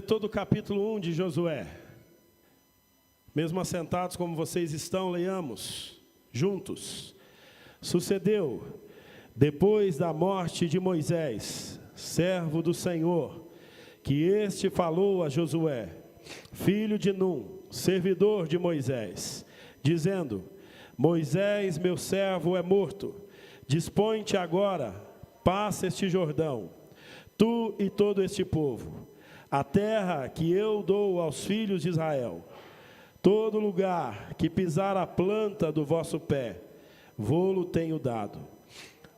todo o capítulo 1 de Josué. Mesmo assentados como vocês estão, leiamos juntos. Sucedeu, depois da morte de Moisés, servo do Senhor, que este falou a Josué, filho de Num, servidor de Moisés, dizendo: Moisés, meu servo, é morto. Dispõe-te agora, passa este Jordão, tu e todo este povo, a terra que eu dou aos filhos de Israel. Todo lugar que pisar a planta do vosso pé, vô-lo tenho dado,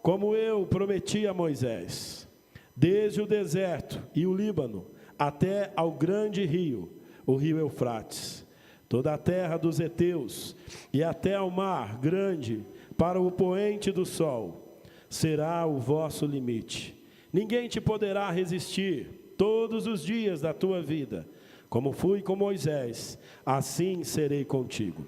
como eu prometi a Moisés, desde o deserto e o Líbano, até ao grande rio, o rio Eufrates, toda a terra dos heteus, e até ao mar grande, para o poente do sol, será o vosso limite. Ninguém te poderá resistir todos os dias da tua vida. Como fui com Moisés, assim serei contigo.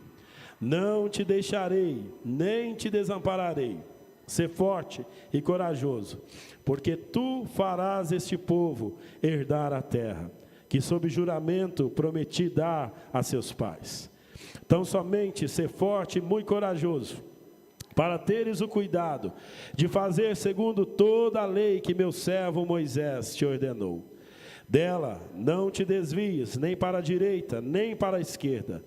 Não te deixarei, nem te desampararei. Sê forte e corajoso, porque tu farás este povo herdar a terra, que sob juramento prometi dar a seus pais. Então somente sê forte e muito corajoso, para teres o cuidado de fazer segundo toda a lei que meu servo Moisés te ordenou. Dela não te desvies, nem para a direita, nem para a esquerda,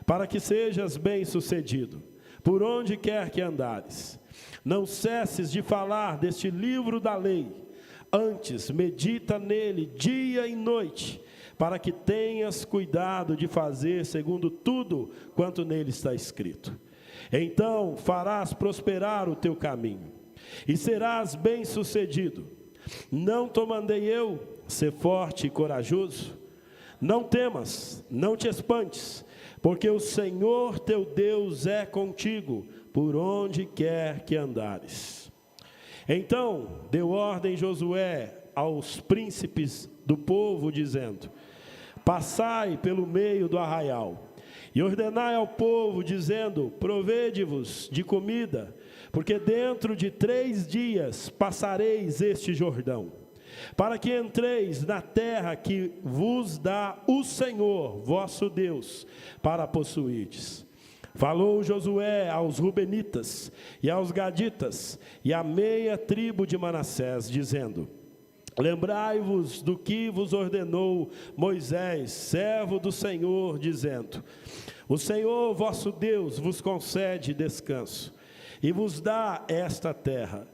para que sejas bem-sucedido, por onde quer que andares. Não cesses de falar deste livro da lei, antes medita nele dia e noite, para que tenhas cuidado de fazer segundo tudo quanto nele está escrito. Então farás prosperar o teu caminho, e serás bem-sucedido. Não te mandei eu? Sê forte e corajoso. Não temas, não te espantes, porque o Senhor teu Deus é contigo, por onde quer que andares. Então deu ordem Josué aos príncipes do povo, dizendo: passai pelo meio do arraial, e ordenai ao povo, dizendo: provede-vos de comida, porque dentro de 3 dias passareis este Jordão, para que entreis na terra que vos dá o Senhor, vosso Deus, para possuirdes. Falou Josué aos Rubenitas e aos Gaditas e à meia tribo de Manassés, dizendo: lembrai-vos do que vos ordenou Moisés, servo do Senhor, dizendo: o Senhor vosso Deus vos concede descanso e vos dá esta terra.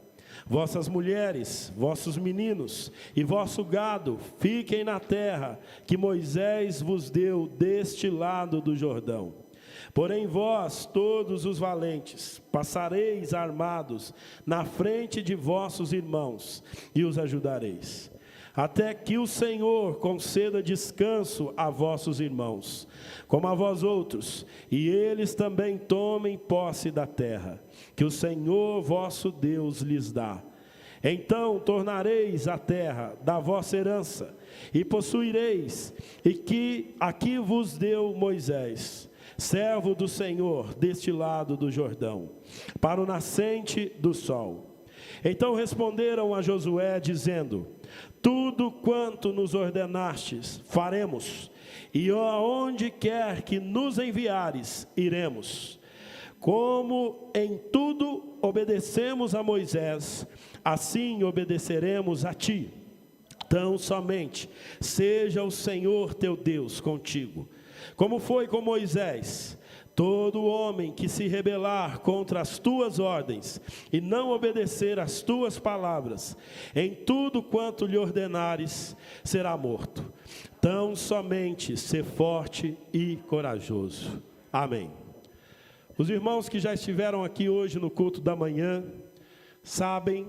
Vossas mulheres, vossos meninos e vosso gado fiquem na terra que Moisés vos deu deste lado do Jordão. Porém vós, todos os valentes, passareis armados na frente de vossos irmãos e os ajudareis, até que o Senhor conceda descanso a vossos irmãos, como a vós outros, e eles também tomem posse da terra, que o Senhor vosso Deus lhes dá. Então tornareis a terra da vossa herança, e possuireis, e que aqui vos deu Moisés, servo do Senhor, deste lado do Jordão, para o nascente do sol. Então responderam a Josué, dizendo: tudo quanto nos ordenastes, faremos, e aonde quer que nos enviares, iremos. Como em tudo obedecemos a Moisés, assim obedeceremos a ti. Tão somente seja o Senhor teu Deus contigo, como foi com Moisés. Todo homem que se rebelar contra as tuas ordens e não obedecer às tuas palavras, em tudo quanto lhe ordenares, será morto. Tão somente ser forte e corajoso. Amém. Os irmãos que já estiveram aqui hoje no culto da manhã, sabem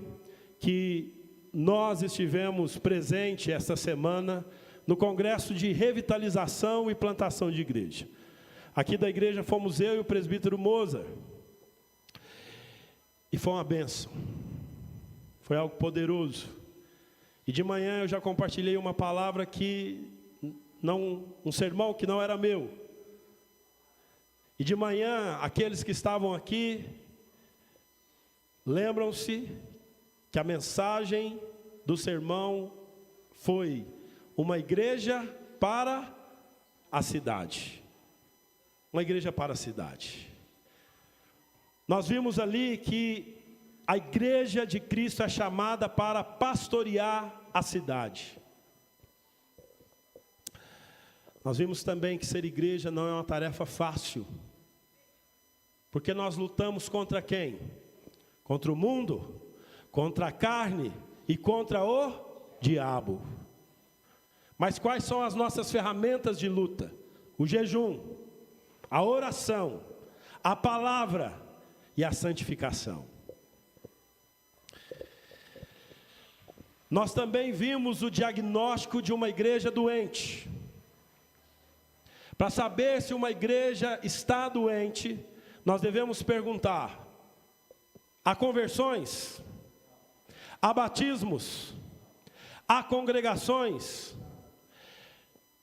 que nós estivemos presentes esta semana no Congresso de Revitalização e Plantação de Igreja. Aqui da igreja fomos eu e o presbítero Moza, e foi uma bênção, foi algo poderoso. E de manhã eu já compartilhei uma palavra um sermão que não era meu. E de manhã, aqueles que estavam aqui, lembram-se que a mensagem do sermão foi: uma igreja para a cidade. Uma igreja para a cidade. Nós vimos ali que a igreja de Cristo é chamada para pastorear a cidade. Nós vimos também que ser igreja não é uma tarefa fácil. Porque nós lutamos contra quem? Contra o mundo, contra a carne e contra o diabo. Mas quais são as nossas ferramentas de luta? O jejum, a oração, a palavra e a santificação. Nós também vimos o diagnóstico de uma igreja doente. Para saber se uma igreja está doente, nós devemos perguntar: há conversões? Há batismos? Há congregações?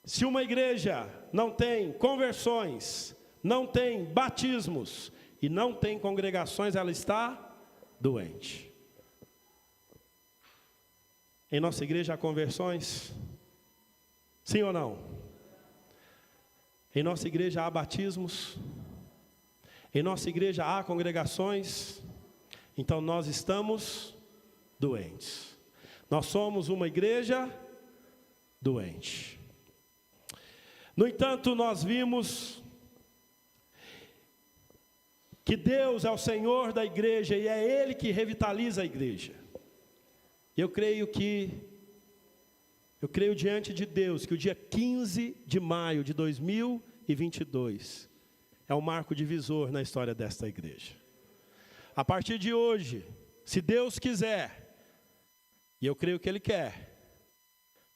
Se uma igreja não tem conversões, não tem batismos e não tem congregações, ela está doente. Em nossa igreja há conversões? Sim ou não? Em nossa igreja há batismos? Em nossa igreja há congregações? Então nós estamos doentes. Nós somos uma igreja doente. No entanto, nós vimos que Deus é o Senhor da igreja e é Ele que revitaliza a igreja. Eu creio diante de Deus que o dia 15 de maio de 2022 é um marco divisor na história desta igreja. A partir de hoje, se Deus quiser, e eu creio que Ele quer,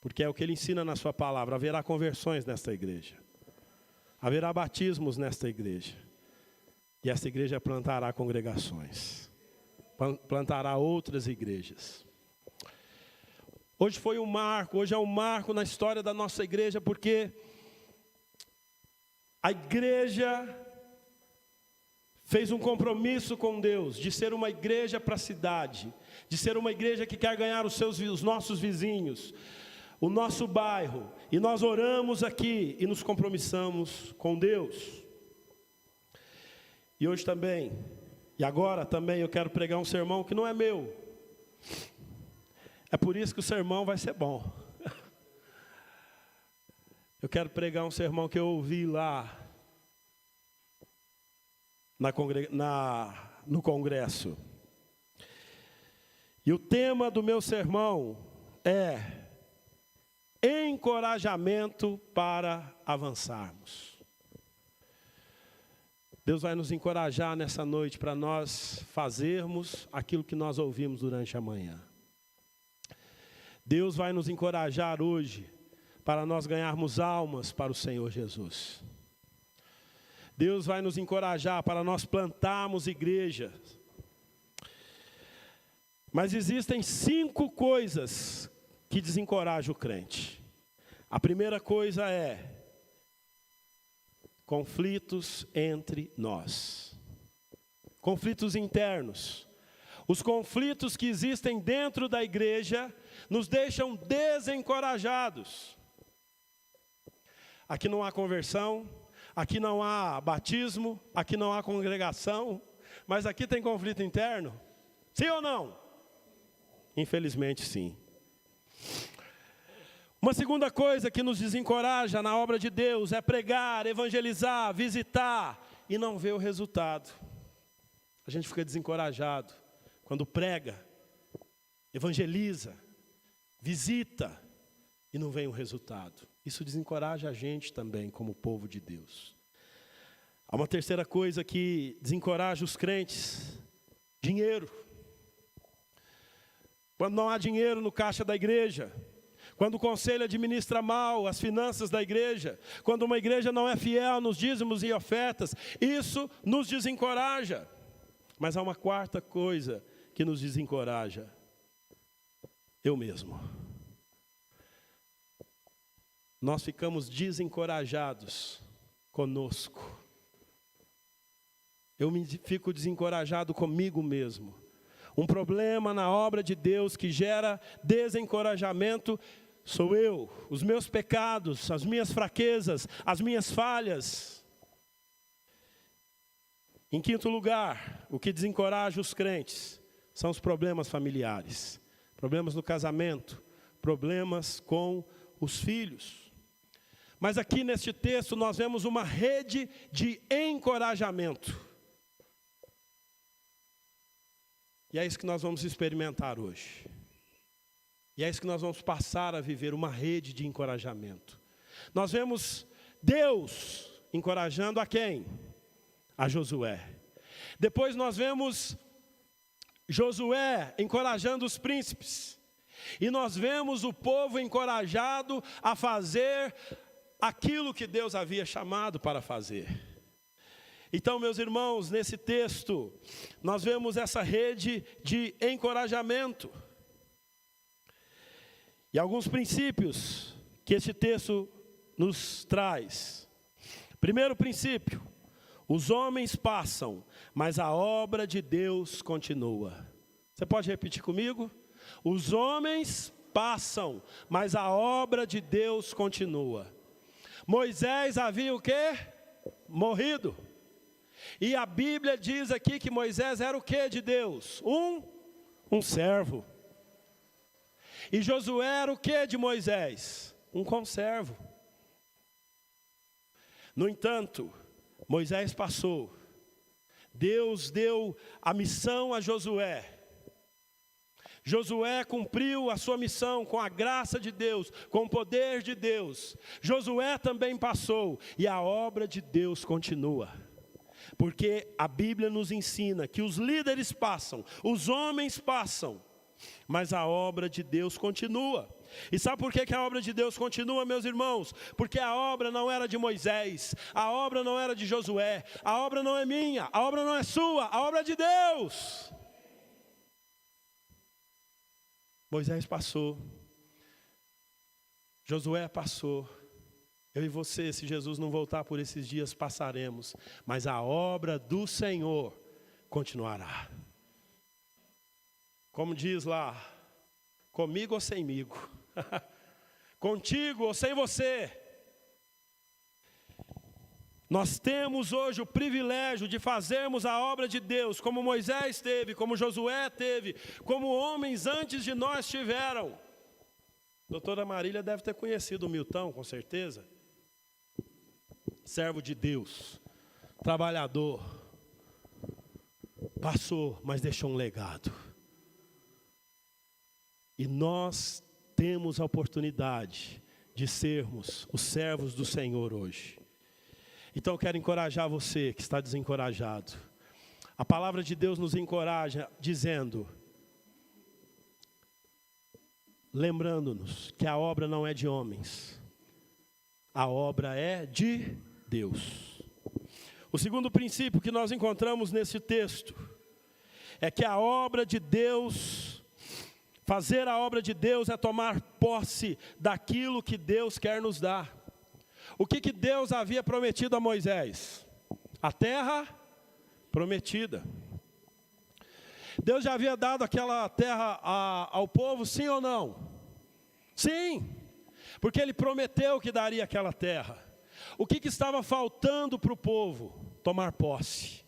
porque é o que Ele ensina na sua palavra, haverá conversões nesta igreja, haverá batismos nesta igreja, e esta igreja plantará congregações, plantará outras igrejas. Hoje foi um marco, hoje é um marco na história da nossa igreja, porque a igreja fez um compromisso com Deus de ser uma igreja para a cidade, de ser uma igreja que quer ganhar os nossos vizinhos, o nosso bairro, e nós oramos aqui e nos compromissamos com Deus. E hoje também, e agora também eu quero pregar um sermão que não é meu. É por isso que o sermão vai ser bom. Eu quero pregar um sermão que eu ouvi lá no congresso. E o tema do meu sermão é encorajamento para avançarmos. Deus vai nos encorajar nessa noite para nós fazermos aquilo que nós ouvimos durante a manhã. Deus vai nos encorajar hoje para nós ganharmos almas para o Senhor Jesus. Deus vai nos encorajar para nós plantarmos igrejas. Mas existem 5 coisas que desencorajam o crente. A primeira coisa é conflitos entre nós. Conflitos internos. Os conflitos que existem dentro da igreja nos deixam desencorajados. Aqui não há conversão, aqui não há batismo, aqui não há congregação, mas aqui tem conflito interno? Sim ou não? Infelizmente sim. Uma segunda coisa que nos desencoraja na obra de Deus é pregar, evangelizar, visitar e não ver o resultado. A gente fica desencorajado quando prega, evangeliza, visita e não vem o resultado. Isso desencoraja a gente também como povo de Deus. Há uma terceira coisa que desencoraja os crentes: dinheiro. Quando não há dinheiro no caixa da igreja, quando o conselho administra mal as finanças da igreja, quando uma igreja não é fiel nos dízimos e ofertas, isso nos desencoraja. Mas há uma quarta coisa que nos desencoraja: eu mesmo. Nós ficamos desencorajados conosco. Eu fico desencorajado comigo mesmo. Um problema na obra de Deus que gera desencorajamento sou eu, os meus pecados, as minhas fraquezas, as minhas falhas. Em quinto lugar, o que desencoraja os crentes são os problemas familiares, problemas no casamento, problemas com os filhos. Mas aqui neste texto nós vemos uma rede de encorajamento. E é isso que nós vamos experimentar hoje. E é isso que nós vamos passar a viver, uma rede de encorajamento. Nós vemos Deus encorajando a quem? A Josué. Depois nós vemos Josué encorajando os príncipes. E nós vemos o povo encorajado a fazer aquilo que Deus havia chamado para fazer. Então, meus irmãos, nesse texto, nós vemos essa rede de encorajamento. E alguns princípios que esse texto nos traz. Primeiro princípio: os homens passam, mas a obra de Deus continua. Você pode repetir comigo? Os homens passam, mas a obra de Deus continua. Moisés havia o quê? Morrido. E a Bíblia diz aqui que Moisés era o quê de Deus? Um servo. E Josué era o quê de Moisés? Um conservo. No entanto, Moisés passou. Deus deu a missão a Josué. Josué cumpriu a sua missão com a graça de Deus, com o poder de Deus. Josué também passou e a obra de Deus continua. Porque a Bíblia nos ensina que os líderes passam, os homens passam, mas a obra de Deus continua. E sabe por que a obra de Deus continua, meus irmãos? Porque a obra não era de Moisés, a obra não era de Josué, a obra não é minha, a obra não é sua, a obra é de Deus. Moisés passou, Josué passou, eu e você, se Jesus não voltar por esses dias, passaremos, mas a obra do Senhor continuará. Como diz lá, comigo ou semigo, contigo ou sem você. Nós temos hoje o privilégio de fazermos a obra de Deus, como Moisés teve, como Josué teve, como homens antes de nós tiveram. Doutora Marília deve ter conhecido o Milton, com certeza. Servo de Deus, trabalhador, passou, mas deixou um legado. E nós temos a oportunidade de sermos os servos do Senhor hoje. Então eu quero encorajar você que está desencorajado. A palavra de Deus nos encoraja dizendo, lembrando-nos que a obra não é de homens, a obra é de Deus. O segundo princípio que nós encontramos nesse texto é que a obra de Deus, fazer a obra de Deus é tomar posse daquilo que Deus quer nos dar. O que Deus havia prometido a Moisés? A terra prometida. Deus já havia dado aquela terra ao povo, sim ou não? Sim, porque Ele prometeu que daria aquela terra. O que estava faltando para o povo? Tomar posse.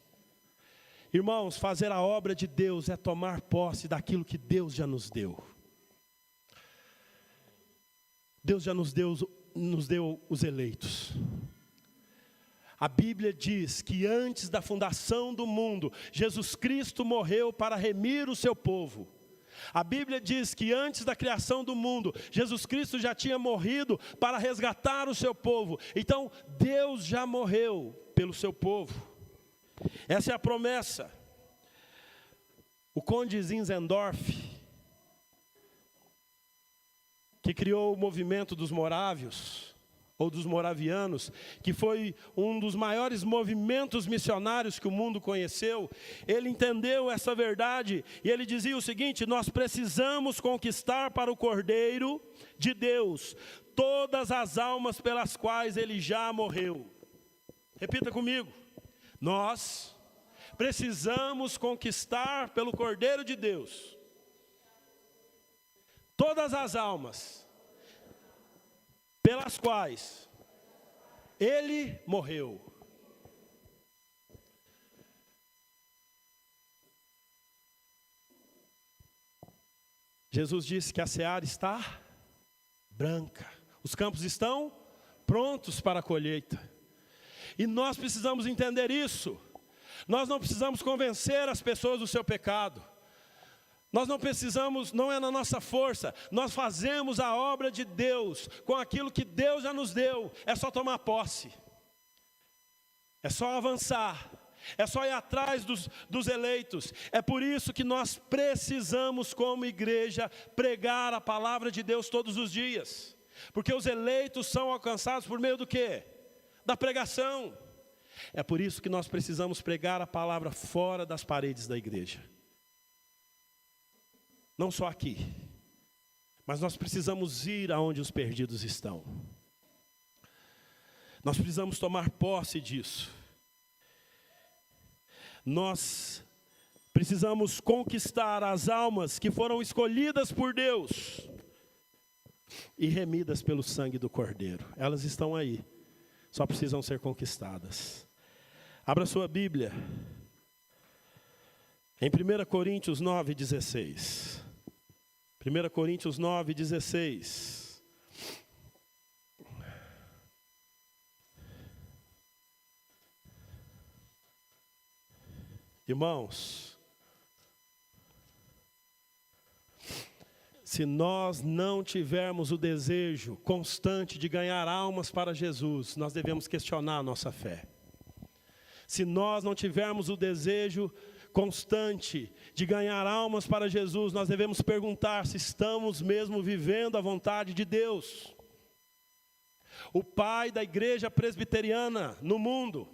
Irmãos, fazer a obra de Deus é tomar posse daquilo que Deus já nos deu. Deus já nos deu os eleitos. A Bíblia diz que antes da fundação do mundo, Jesus Cristo morreu para remir o seu povo. A Bíblia diz que antes da criação do mundo, Jesus Cristo já tinha morrido para resgatar o seu povo. Então, Deus já morreu pelo seu povo. Essa é a promessa. O conde Zinzendorf, que criou o movimento dos morávios, ou dos moravianos, que foi um dos maiores movimentos missionários que o mundo conheceu, ele entendeu essa verdade, e ele dizia o seguinte: nós precisamos conquistar para o Cordeiro de Deus todas as almas pelas quais ele já morreu. Repita comigo: nós precisamos conquistar pelo Cordeiro de Deus todas as almas pelas quais ele morreu. Jesus disse que a seara está branca, os campos estão prontos para a colheita. E nós precisamos entender isso. Nós não precisamos convencer as pessoas do seu pecado. Nós não precisamos, não é na nossa força. Nós fazemos a obra de Deus com aquilo que Deus já nos deu. É só tomar posse. É só avançar. É só ir atrás dos eleitos. É por isso que nós precisamos, como igreja, pregar a palavra de Deus todos os dias. Porque os eleitos são alcançados por meio do quê? Da pregação. É por isso que nós precisamos pregar a palavra fora das paredes da igreja. Não só aqui, mas nós precisamos ir aonde os perdidos estão. Nós precisamos tomar posse disso. Nós precisamos conquistar as almas que foram escolhidas por Deus e remidas pelo sangue do Cordeiro. Elas estão aí, só precisam ser conquistadas. Abra sua Bíblia em 1 Coríntios 9:16. 1 Coríntios 9:16. Irmãos, se nós não tivermos o desejo constante de ganhar almas para Jesus, nós devemos questionar a nossa fé. Se nós não tivermos o desejo constante de ganhar almas para Jesus, nós devemos perguntar se estamos mesmo vivendo a vontade de Deus. O pai da igreja presbiteriana no mundo,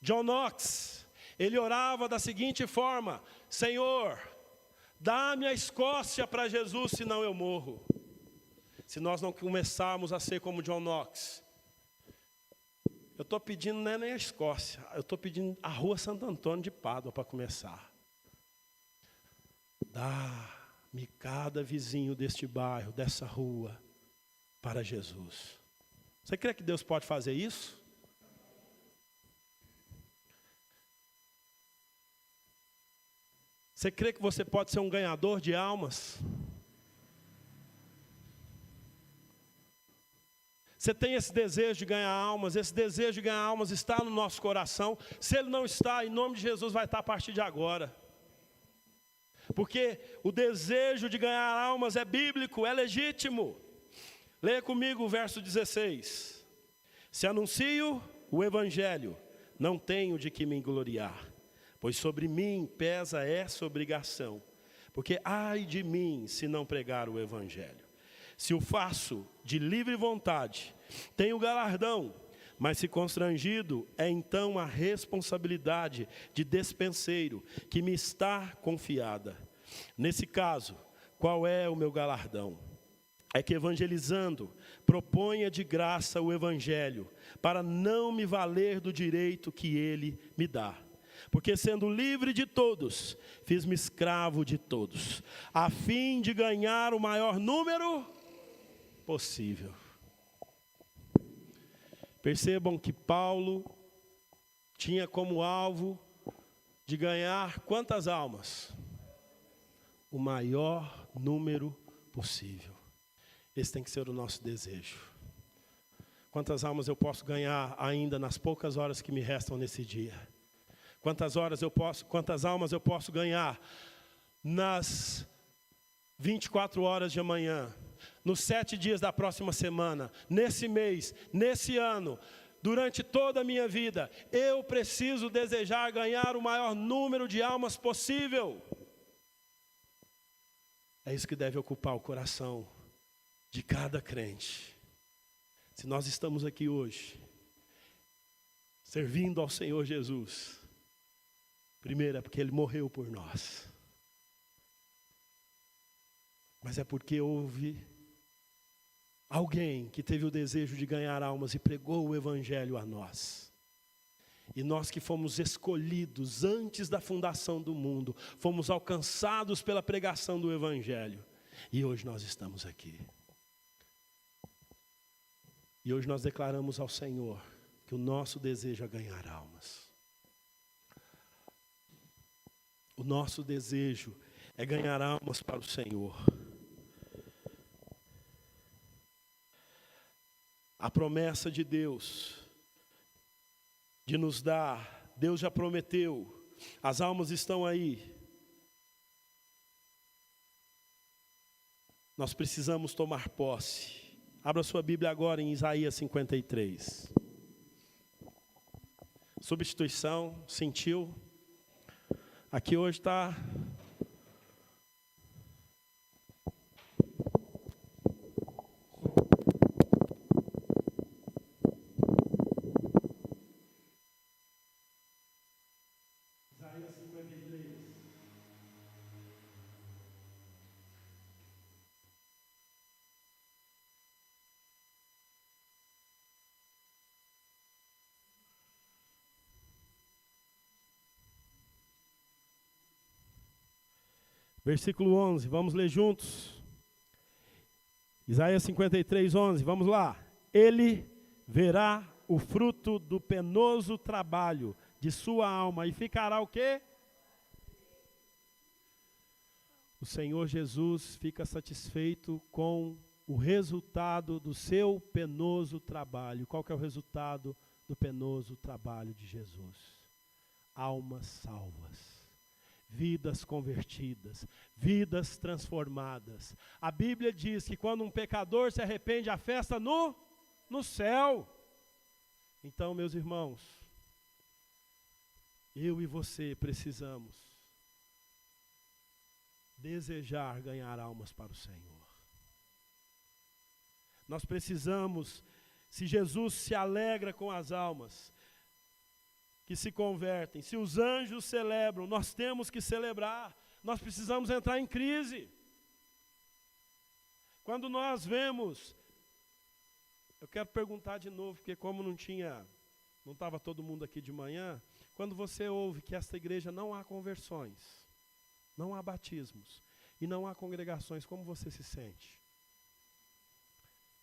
John Knox, ele orava da seguinte forma: Senhor, dá-me a Escócia para Jesus, senão eu morro. Se nós não começarmos a ser como John Knox, eu estou pedindo não é nem a Escócia, eu estou pedindo a rua Santo Antônio de Pádua para começar. Dá-me cada vizinho deste bairro, dessa rua, para Jesus. Você crê que Deus pode fazer isso? Você crê que você pode ser um ganhador de almas? Você tem esse desejo de ganhar almas? Esse desejo de ganhar almas está no nosso coração. Se ele não está, em nome de Jesus vai estar a partir de agora. Porque o desejo de ganhar almas é bíblico, é legítimo. Leia comigo o verso 16. Se anuncio o evangelho, não tenho de que me gloriar, pois sobre mim pesa essa obrigação, porque ai de mim se não pregar o evangelho. Se o faço de livre vontade, tenho galardão, mas se constrangido, é então a responsabilidade de despenseiro que me está confiada. Nesse caso, qual é o meu galardão? É que evangelizando, proponha de graça o evangelho, para não me valer do direito que ele me dá. Porque sendo livre de todos, fiz-me escravo de todos, a fim de ganhar o maior número possível. Percebam que Paulo tinha como alvo de ganhar quantas almas? O maior número possível. Esse tem que ser o nosso desejo. Quantas almas eu posso ganhar ainda nas poucas horas que me restam nesse dia? Quantas almas eu posso ganhar nas 24 horas de amanhã, nos 7 dias da próxima semana, nesse mês, nesse ano, durante toda a minha vida? Eu preciso desejar ganhar o maior número de almas possível. É isso que deve ocupar o coração de cada crente. Se nós estamos aqui hoje, servindo ao Senhor Jesus, primeiro é porque Ele morreu por nós. Mas é porque houve alguém que teve o desejo de ganhar almas e pregou o evangelho a nós. E nós que fomos escolhidos antes da fundação do mundo, fomos alcançados pela pregação do evangelho. E hoje nós estamos aqui. E hoje nós declaramos ao Senhor que o nosso desejo é ganhar almas. O nosso desejo é ganhar almas para o Senhor. A promessa de Deus de nos dar, Deus já prometeu, as almas estão aí. Nós precisamos tomar posse. Abra sua Bíblia agora em Isaías 53. Substituição, sentiu? Aqui hoje está... Isaías 53. Versículo 11, vamos ler juntos. Isaías 53, 11, vamos lá. Ele verá o fruto do penoso trabalho de sua alma e ficará o quê? O Senhor Jesus fica satisfeito com o resultado do seu penoso trabalho. Qual que é o resultado do penoso trabalho de Jesus? Almas salvas. Vidas convertidas, vidas transformadas. A Bíblia diz que quando um pecador se arrepende, há festa no céu. Então, meus irmãos, eu e você precisamos desejar ganhar almas para o Senhor. Nós precisamos, se Jesus se alegra com as almas que se convertem, se os anjos celebram, nós temos que celebrar, nós precisamos entrar em crise. Quando nós vemos, eu quero perguntar de novo, porque como não estava todo mundo aqui de manhã, quando você ouve que esta igreja não há conversões, não há batismos, e não há congregações, como você se sente?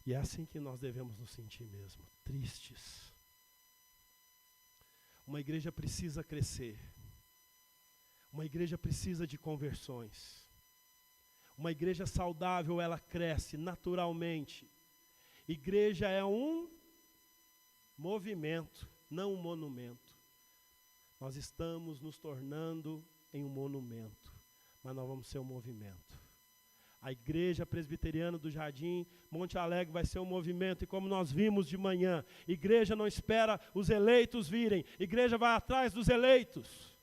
E é assim que nós devemos nos sentir mesmo, tristes. Uma igreja precisa crescer. Uma igreja precisa de conversões. Uma igreja saudável, ela cresce naturalmente. Igreja é um movimento, não um monumento. Nós estamos nos tornando em um monumento, mas nós vamos ser um movimento. A igreja presbiteriana do Jardim Monte Alegre vai ser um movimento, e como nós vimos de manhã, igreja não espera os eleitos virem, igreja vai atrás dos eleitos.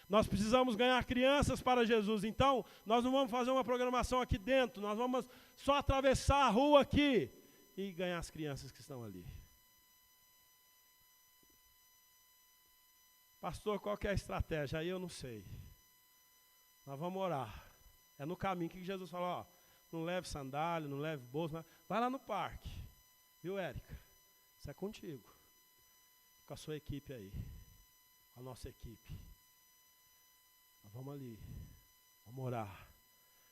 Nós precisamos ganhar crianças para Jesus, então nós não vamos fazer uma programação aqui dentro, nós vamos só atravessar a rua aqui e ganhar as crianças que estão ali. Pastor, qual que é a estratégia? Aí eu não sei. Nós vamos orar. É no caminho que Jesus falou, ó, não leve sandália, não leve bolsa, vai lá no parque. Viu, Érica? Isso é contigo. Com a sua equipe aí. Com a nossa equipe. Nós vamos ali. Vamos orar.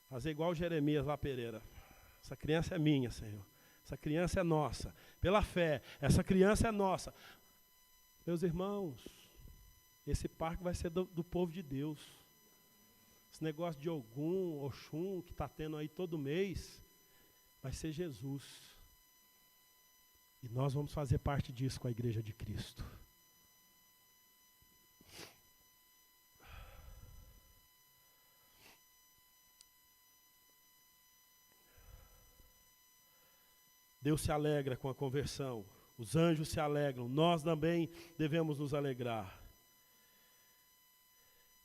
Fazer igual Jeremias lá, Pereira. Essa criança é minha, Senhor. Essa criança é nossa. Pela fé, essa criança é nossa. Meus irmãos, esse parque vai ser do povo de Deus. Esse negócio de Ogum, Oxum, que está tendo aí todo mês, vai ser Jesus. E nós vamos fazer parte disso com a Igreja de Cristo. Deus se alegra com a conversão. Os anjos se alegram. Nós também devemos nos alegrar.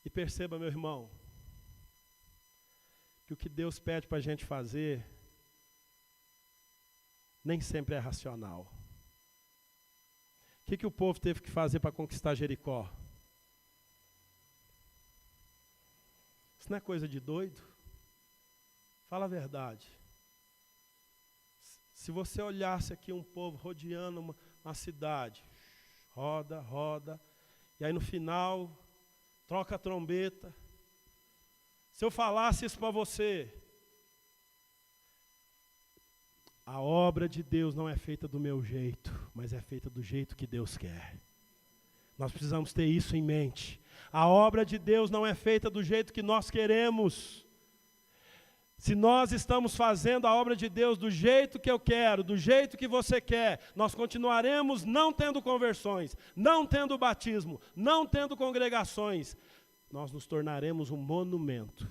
E perceba, meu irmão, que o que Deus pede para a gente fazer nem sempre é racional. O que o povo teve que fazer para conquistar Jericó? Isso não é coisa de doido? Fala a verdade. Se você olhasse aqui um povo rodeando uma cidade, roda, roda, e aí no final, troca a trombeta. Se eu falasse isso para você, A obra de Deus não é feita do meu jeito, mas é feita do jeito que Deus quer. Nós precisamos ter isso em mente. A obra de Deus não é feita do jeito que nós queremos. Se nós estamos fazendo a obra de Deus do jeito que eu quero, do jeito que você quer, nós continuaremos não tendo conversões, não tendo batismo, não tendo congregações. Nós nos tornaremos um monumento.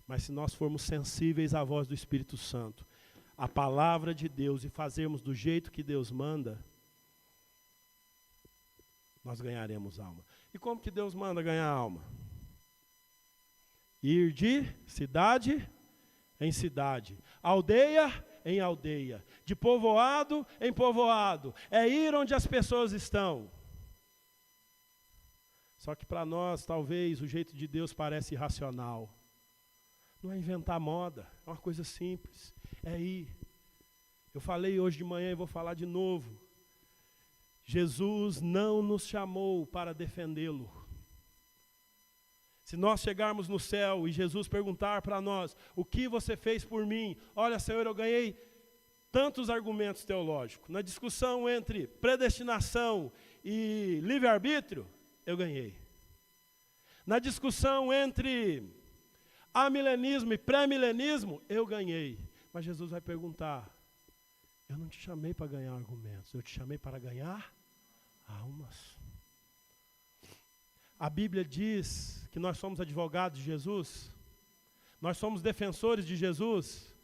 Mas se nós formos sensíveis à voz do Espírito Santo, à palavra de Deus e fazermos do jeito que Deus manda, nós ganharemos alma. E como que Deus manda ganhar alma? Ir de cidade em cidade, aldeia em aldeia, de povoado em povoado. É ir onde as pessoas estão. Só que para nós, talvez, o jeito de Deus parece irracional. Não é inventar moda, é uma coisa simples, é ir. Eu falei hoje de manhã e vou falar de novo. Jesus não nos chamou para defendê-lo. Se nós chegarmos no céu e Jesus perguntar para nós, o que você fez por mim? Olha, Senhor, eu ganhei tantos argumentos teológicos. Na discussão entre predestinação e livre-arbítrio, eu ganhei. Na discussão entre amilenismo e pré-milenismo, eu ganhei. Mas Jesus vai perguntar, eu não te chamei para ganhar argumentos, eu te chamei para ganhar almas. A Bíblia diz que nós somos advogados de Jesus, nós somos defensores de Jesus,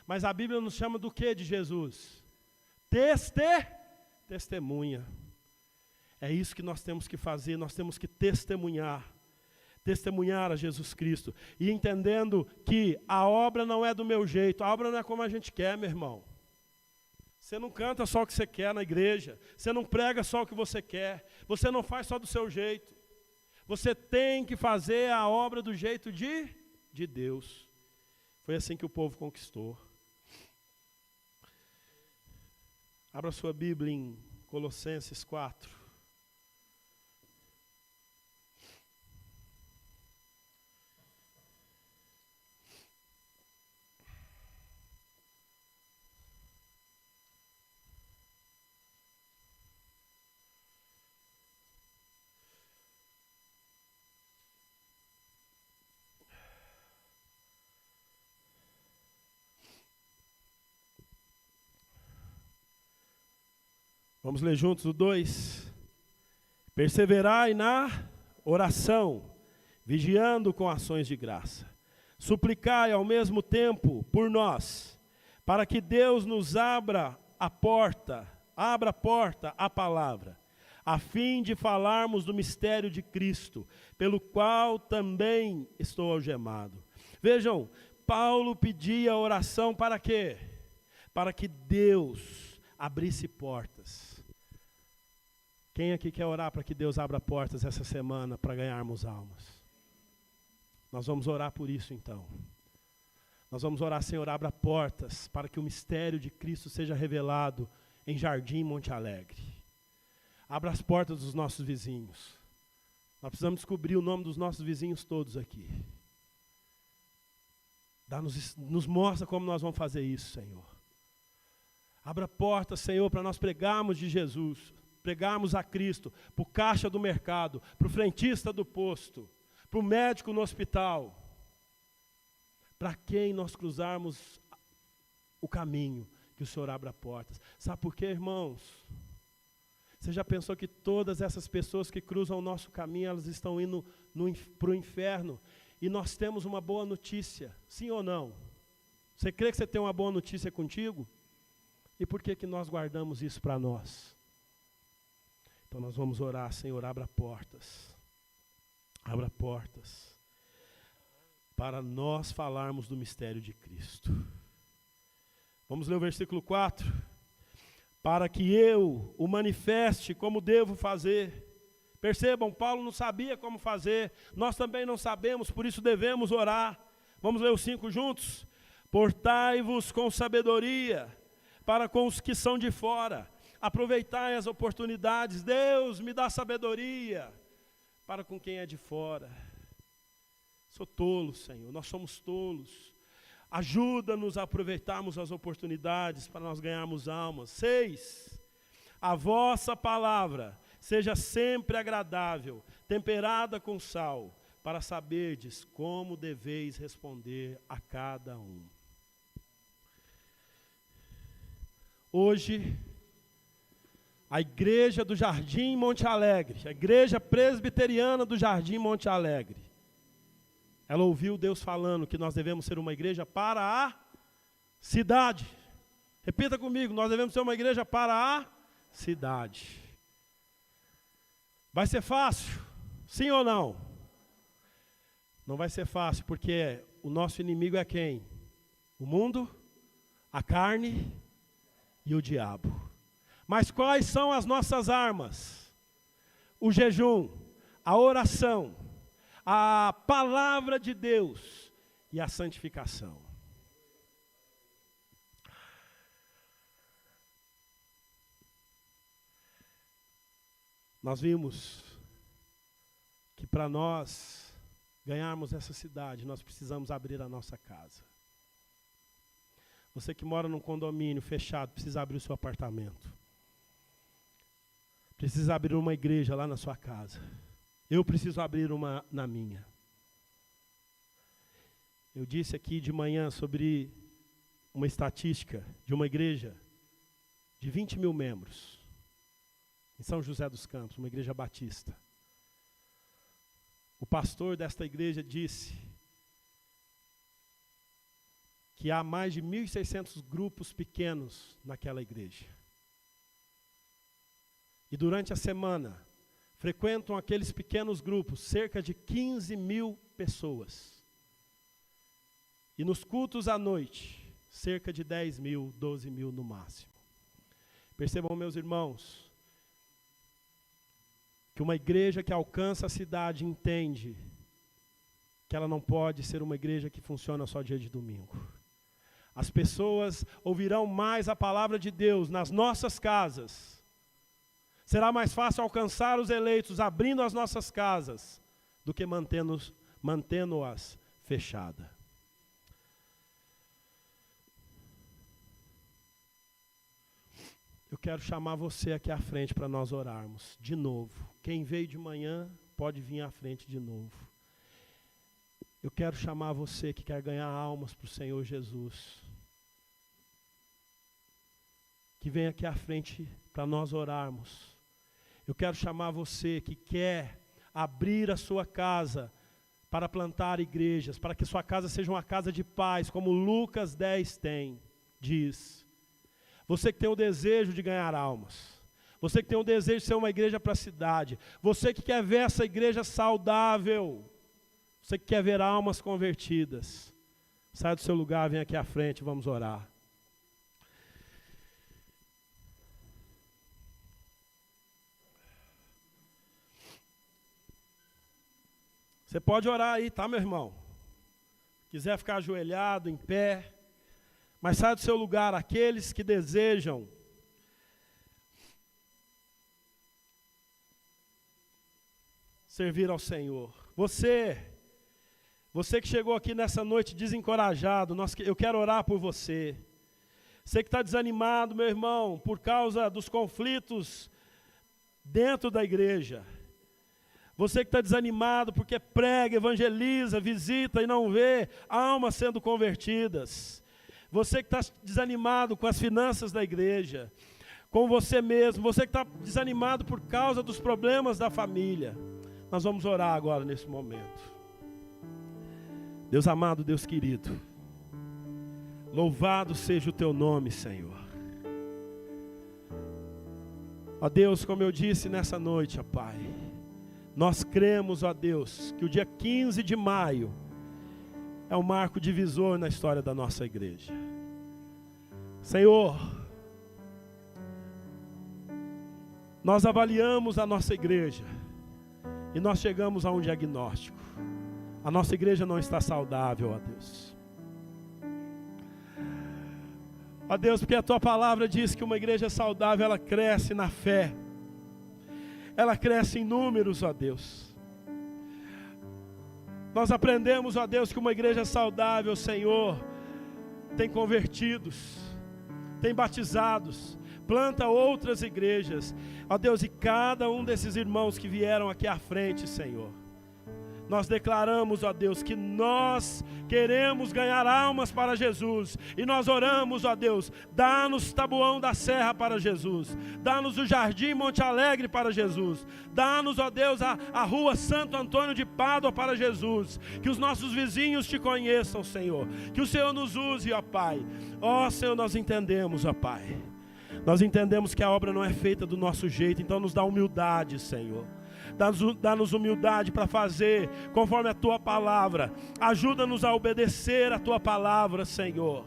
mas a Bíblia nos chama do que de Jesus? Testemunha. É isso que nós temos que fazer, nós temos que testemunhar a Jesus Cristo, e entendendo que a obra não é do meu jeito, a obra não é como a gente quer, meu irmão. Você não canta só o que você quer na igreja, você não prega só o que você quer, você não faz só do seu jeito. Você tem que fazer a obra do jeito de Deus. Foi assim que o povo conquistou. Abra sua Bíblia em Colossenses 4. Vamos ler juntos o 2. Perseverai na oração, vigiando com ações de graça. Suplicai ao mesmo tempo por nós, para que Deus nos abra a porta à palavra, a fim de falarmos do mistério de Cristo, pelo qual também estou algemado. Vejam, Paulo pedia oração para quê? Para que Deus abrisse portas. Quem aqui quer orar para que Deus abra portas essa semana para ganharmos almas? Nós vamos orar por isso então. Nós vamos orar, Senhor, abra portas para que o mistério de Cristo seja revelado em Jardim Monte Alegre. Abra as portas dos nossos vizinhos. Nós precisamos descobrir o nome dos nossos vizinhos todos aqui. Nos mostra como nós vamos fazer isso, Senhor. Abra portas, Senhor, para nós pregarmos de Jesus, pregarmos a Cristo, para o caixa do mercado, para o frentista do posto, para o médico no hospital. Para quem nós cruzarmos o caminho, que o Senhor abra portas. Sabe por quê, irmãos? Você já pensou que todas essas pessoas que cruzam o nosso caminho, elas estão indo para o inferno? E nós temos uma boa notícia, sim ou não? Você crê que você tem uma boa notícia contigo? E por que nós guardamos isso para nós? Então nós vamos orar, Senhor, abra portas. Abra portas. Para nós falarmos do mistério de Cristo. Vamos ler o versículo 4. Para que eu o manifeste como devo fazer. Percebam, Paulo não sabia como fazer. Nós também não sabemos, por isso devemos orar. Vamos ler os 5 juntos? Portai-vos com sabedoria para com os que são de fora. Aproveitai as oportunidades. Deus me dá sabedoria para com quem é de fora. Sou tolo, Senhor, nós somos tolos. Ajuda-nos a aproveitarmos as oportunidades para nós ganharmos almas. 6. A vossa palavra seja sempre agradável, temperada com sal, para saberdes como deveis responder a cada um. Hoje, a igreja do Jardim Monte Alegre, a igreja presbiteriana do Jardim Monte Alegre, ela ouviu Deus falando que nós devemos ser uma igreja para a cidade. Repita comigo, nós devemos ser uma igreja para a cidade. Vai ser fácil? Sim ou não? Não vai ser fácil, porque o nosso inimigo é quem? O mundo, a carne e o diabo. Mas quais são as nossas armas? O jejum, a oração, a palavra de Deus e a santificação. Nós vimos que para nós ganharmos essa cidade, nós precisamos abrir a nossa casa. Você que mora num condomínio fechado, precisa abrir o seu apartamento. Precisa abrir uma igreja lá na sua casa. Eu preciso abrir uma na minha. Eu disse aqui de manhã sobre uma estatística de uma igreja de 20 mil membros, em São José dos Campos, uma igreja batista. O pastor desta igreja disse que há mais de 1.600 grupos pequenos naquela igreja. E durante a semana, frequentam aqueles pequenos grupos, cerca de 15 mil pessoas. E nos cultos à noite, cerca de 10 mil, 12 mil no máximo. Percebam, meus irmãos, que uma igreja que alcança a cidade entende que ela não pode ser uma igreja que funciona só dia de domingo. As pessoas ouvirão mais a palavra de Deus nas nossas casas. Será mais fácil alcançar os eleitos abrindo as nossas casas do que mantendo-as fechadas. Eu quero chamar você aqui à frente para nós orarmos de novo. Quem veio de manhã pode vir à frente de novo. Eu quero chamar você que quer ganhar almas para o Senhor Jesus. Que vem aqui à frente para nós orarmos. Eu quero chamar você que quer abrir a sua casa para plantar igrejas, para que sua casa seja uma casa de paz, como Lucas 10 diz. Você que tem o desejo de ganhar almas. Você que tem o desejo de ser uma igreja para a cidade. Você que quer ver essa igreja saudável. Você que quer ver almas convertidas. Sai do seu lugar, vem aqui à frente, vamos orar. Você pode orar aí, tá, meu irmão? Quiser ficar ajoelhado, em pé. Mas sai do seu lugar, aqueles que desejam servir ao Senhor. Você que chegou aqui nessa noite desencorajado, eu quero orar por você. Você que está desanimado, meu irmão, por causa dos conflitos dentro da igreja. Você que está desanimado porque prega, evangeliza, visita e não vê almas sendo convertidas. Você que está desanimado com as finanças da igreja, com você mesmo. Você que está desanimado por causa dos problemas da família. Nós vamos orar agora nesse momento. Deus amado, Deus querido, louvado seja o teu nome, Senhor. Ó Deus, como eu disse nessa noite, ó Pai, nós cremos, ó Deus, que o dia 15 de maio é um marco divisor na história da nossa igreja. Senhor, nós avaliamos a nossa igreja e nós chegamos a um diagnóstico. A nossa igreja não está saudável, ó Deus. Ó Deus, porque a Tua palavra diz que uma igreja saudável, ela cresce na fé. Ela cresce em números, ó Deus. Nós aprendemos, ó Deus, que uma igreja saudável, Senhor, tem convertidos, tem batizados, planta outras igrejas. Ó Deus, e cada um desses irmãos que vieram aqui à frente, Senhor, nós declaramos, ó Deus, que nós queremos ganhar almas para Jesus. E nós oramos, ó Deus, dá-nos Taboão da Serra para Jesus. Dá-nos o Jardim Monte Alegre para Jesus. Dá-nos, ó Deus, a Rua Santo Antônio de Pádua para Jesus. Que os nossos vizinhos te conheçam, Senhor. Que o Senhor nos use, ó Pai. Ó Senhor, nós entendemos, ó Pai. Nós entendemos que a obra não é feita do nosso jeito. Então nos dá humildade, Senhor. Dá-nos humildade para fazer conforme a Tua palavra. Ajuda-nos a obedecer a Tua palavra, Senhor.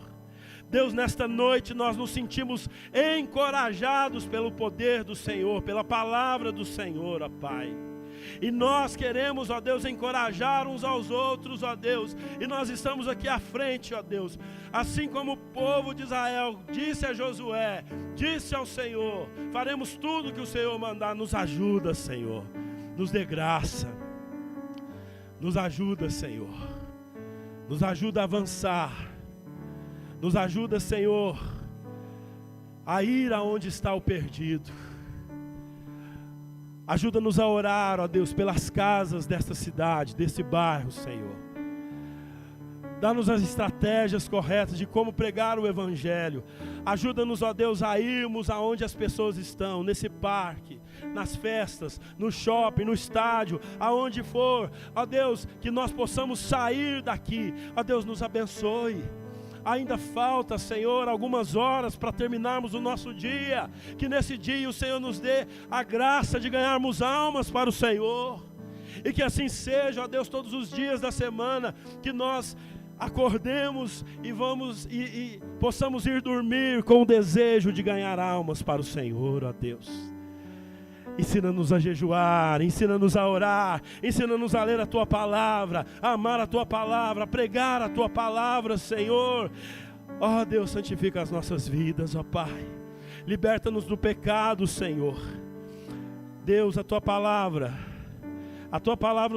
Deus, nesta noite nós nos sentimos encorajados pelo poder do Senhor, pela palavra do Senhor, ó Pai. E nós queremos, ó Deus, encorajar uns aos outros, ó Deus. E nós estamos aqui à frente, ó Deus. Assim como o povo de Israel disse a Josué, disse ao Senhor, faremos tudo que o Senhor mandar. Nos ajuda, Senhor. Nos dê graça. Nos ajuda, Senhor. Nos ajuda a avançar. Nos ajuda, Senhor, a ir aonde está o perdido. Ajuda-nos a orar, ó Deus, pelas casas desta cidade, desse bairro, Senhor. Dá-nos as estratégias corretas de como pregar o Evangelho. Ajuda-nos, ó Deus, a irmos aonde as pessoas estão, nesse parque, nas festas, no shopping, no estádio, aonde for. Ó Deus, que nós possamos sair daqui. Ó Deus, nos abençoe. Ainda falta, Senhor, algumas horas para terminarmos o nosso dia. Que nesse dia o Senhor nos dê a graça de ganharmos almas para o Senhor. E que assim seja, ó Deus, todos os dias da semana, que nós acordemos e possamos ir dormir com o desejo de ganhar almas para o Senhor, ó Deus. Ensina-nos a jejuar, ensina-nos a orar, ensina-nos a ler a Tua palavra, a amar a Tua palavra, a pregar a Tua palavra, Senhor. Ó Deus, santifica as nossas vidas, ó Pai. Liberta-nos do pecado, Senhor. Deus, a Tua palavra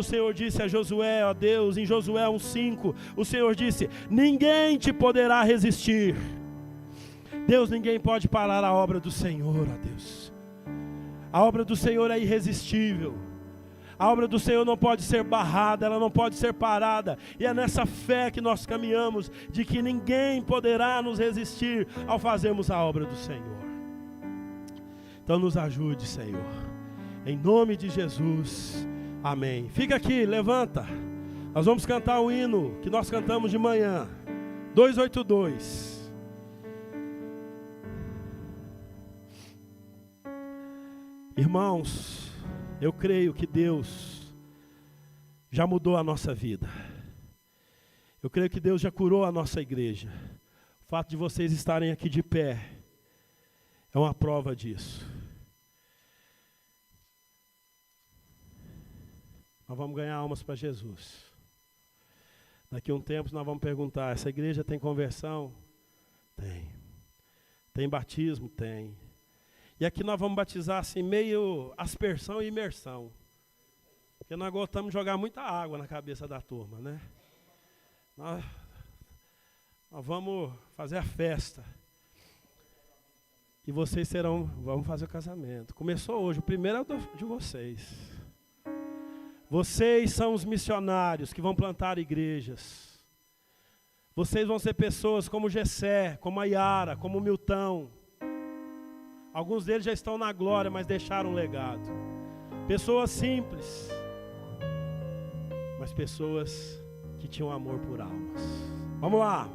o Senhor disse a Josué, ó Deus, em Josué 1:5, o Senhor disse, ninguém te poderá resistir. Deus, ninguém pode parar a obra do Senhor, ó Deus. A obra do Senhor é irresistível. A obra do Senhor não pode ser barrada, ela não pode ser parada. E é nessa fé que nós caminhamos, de que ninguém poderá nos resistir ao fazermos a obra do Senhor. Então nos ajude, Senhor. Em nome de Jesus. Amém. Fica aqui, levanta. Nós vamos cantar um hino que nós cantamos de manhã. 282. Irmãos, eu creio que Deus já mudou a nossa vida. Eu creio que Deus já curou a nossa igreja. O fato de vocês estarem aqui de pé é uma prova disso. Nós vamos ganhar almas para Jesus. Daqui a um tempo nós vamos perguntar, essa igreja tem conversão? Tem. Tem batismo? Tem. E aqui nós vamos batizar assim, meio aspersão e imersão. Porque nós gostamos de jogar muita água na cabeça da turma, né? Nós vamos fazer a festa. E vocês vamos fazer o casamento. Começou hoje, o primeiro é de vocês. Vocês são os missionários que vão plantar igrejas. Vocês vão ser pessoas como Gessé, como a Yara, como o Milton. Alguns deles já estão na glória, mas deixaram um legado. Pessoas simples, mas pessoas que tinham amor por almas. Vamos lá.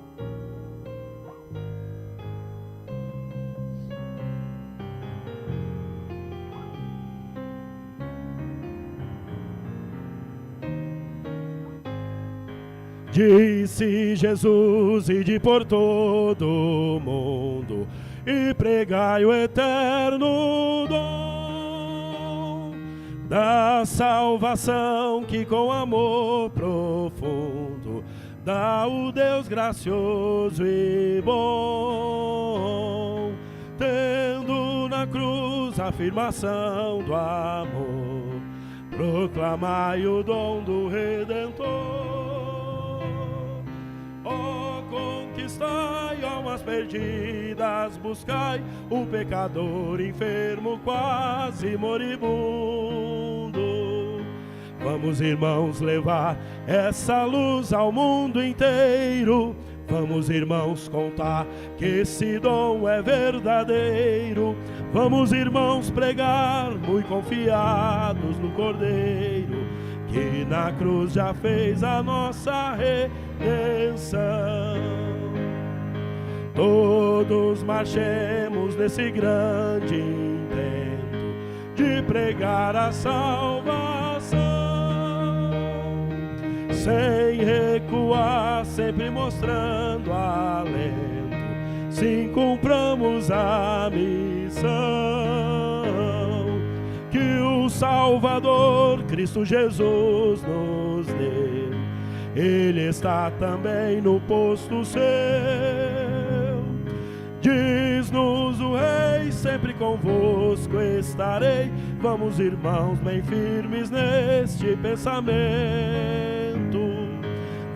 Disse Jesus, ide por todo o mundo e pregai o eterno dom da salvação que com amor profundo dá o Deus gracioso e bom, tendo na cruz a afirmação do amor, proclamai o dom do Redentor. Oh, com que conquistai almas perdidas, buscai o pecador enfermo, quase moribundo. Vamos, irmãos, levar essa luz ao mundo inteiro. Vamos, irmãos, contar que esse dom é verdadeiro. Vamos, irmãos, pregar muito confiados no Cordeiro, que na cruz já fez a nossa redenção. Todos marchemos nesse grande intento de pregar a salvação, sem recuar, sempre mostrando alento, sim, cumpramos a missão que o Salvador Cristo Jesus nos deu. Ele está também no posto seu. Diz-nos o Rei, sempre convosco estarei. Vamos, irmãos, bem firmes neste pensamento.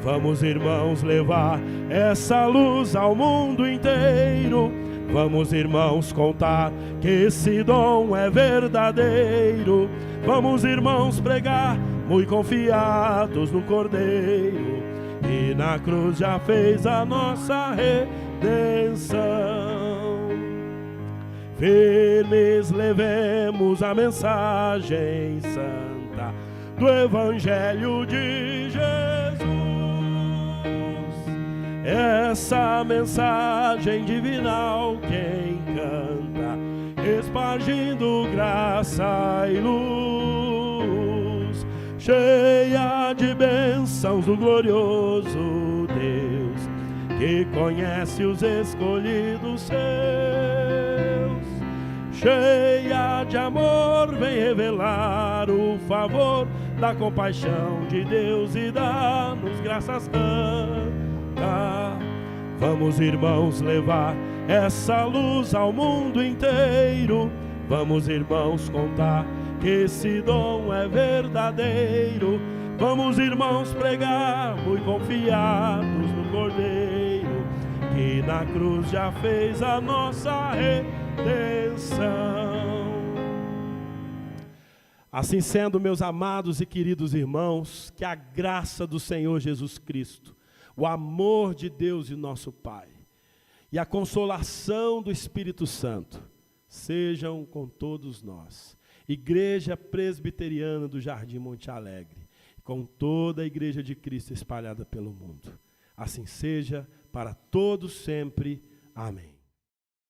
Vamos, irmãos, levar essa luz ao mundo inteiro. Vamos, irmãos, contar que esse dom é verdadeiro. Vamos, irmãos, pregar muito confiados no Cordeiro, que na cruz já fez a nossa redenção. Firmes levemos a mensagem santa do Evangelho de Jesus. Essa mensagem divinal quem canta, espargindo graça e luz, cheia de bênçãos do glorioso Deus, que conhece os escolhidos seus. Cheia de amor, vem revelar o favor da compaixão de Deus e dá-nos graças canta. Vamos, irmãos, levar essa luz ao mundo inteiro. Vamos, irmãos, contar que esse dom é verdadeiro. Vamos, irmãos, pregar muito confiados no Cordeiro, que na cruz já fez a nossa redenção. Assim sendo, meus amados e queridos irmãos, que a graça do Senhor Jesus Cristo, o amor de Deus e nosso Pai, e a consolação do Espírito Santo, sejam com todos nós. Igreja Presbiteriana do Jardim Monte Alegre, com toda a Igreja de Cristo espalhada pelo mundo. Assim seja, para todos sempre. Amém.